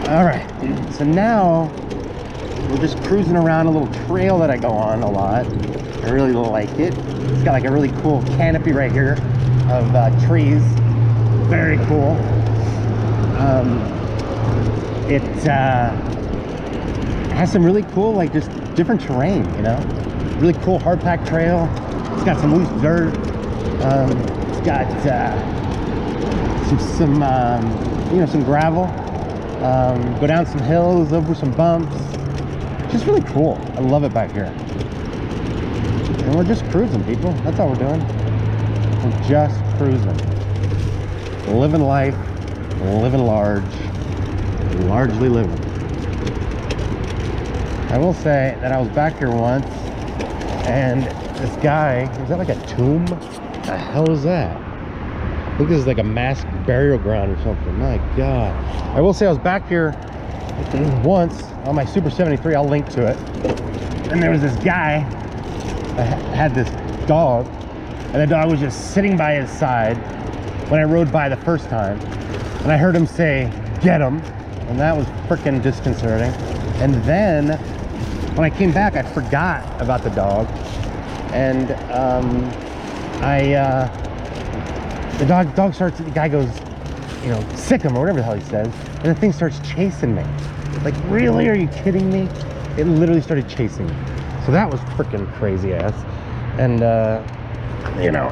All right, so now we're just cruising around a little trail that I go on a lot. I really like it. It's got like a really cool canopy right here of trees. Very cool. It has some really cool, like, just different terrain, you know? Really cool hard packed trail. It's got some loose dirt. It's got some you know, some gravel. Go down some hills, over some bumps. Just really cool. I love it back here. And we're just cruising, people. That's all we're doing. We're just cruising. Living life, living large, largely living. I will say that I was back here once, and this guy, is that like a tomb? What the hell is that? I think this is like a mass burial ground or something. My God. I will say I was back here once on my Super 73. I'll link to it. And there was this guy that had this dog, and the dog was just sitting by his side when I rode by the first time. And I heard him say, "Get him." And that was freaking disconcerting. And then when I came back, I forgot about the dog. And the dog starts, the guy goes, you know, sick him or whatever the hell he says. And the thing starts chasing me. Like, really? Are you kidding me? It literally started chasing me. So that was freaking crazy ass. And, you know,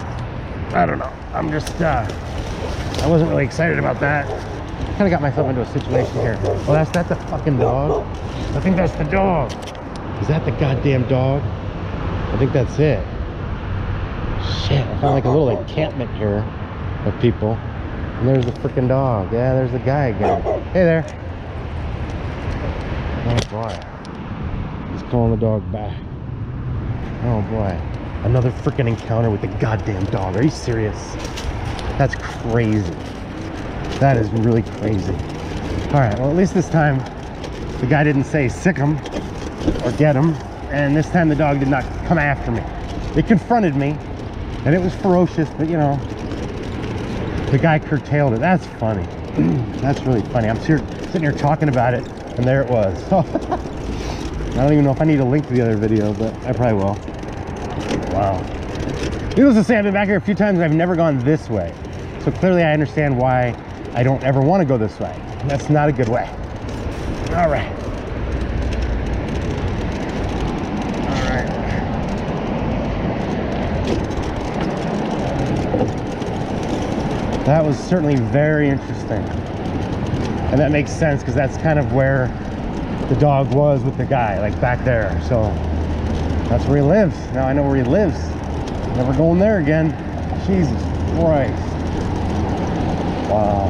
I don't know. I'm just, I wasn't really excited about that. Kind of got myself into a situation here. Well, that's the fucking dog. I think that's the dog. Is that the goddamn dog? I think that's it. Shit, I found like a little encampment here of people. And there's the freaking dog. Yeah, there's the guy again. Hey there. Oh boy. He's calling the dog back. Oh boy. Another freaking encounter with the goddamn dog. Are you serious? That's crazy. That is really crazy. All right, well, at least this time the guy didn't say sick him or get him, and this time the dog did not come after me. It confronted me, and it was ferocious, but you know, the guy curtailed it. That's funny. That's really funny. I'm sitting here talking about it, and there it was. I don't even know if I need a link to the other video, but I probably will. Wow. Needless to say, I've been back here a few times and I've never gone this way. So clearly I understand why I don't ever want to go this way. That's not a good way. All right. All right. That was certainly very interesting. And that makes sense because that's kind of where the dog was with the guy, like back there. So that's where he lives. Now I know where he lives. Never going there again. Jesus Christ. Wow.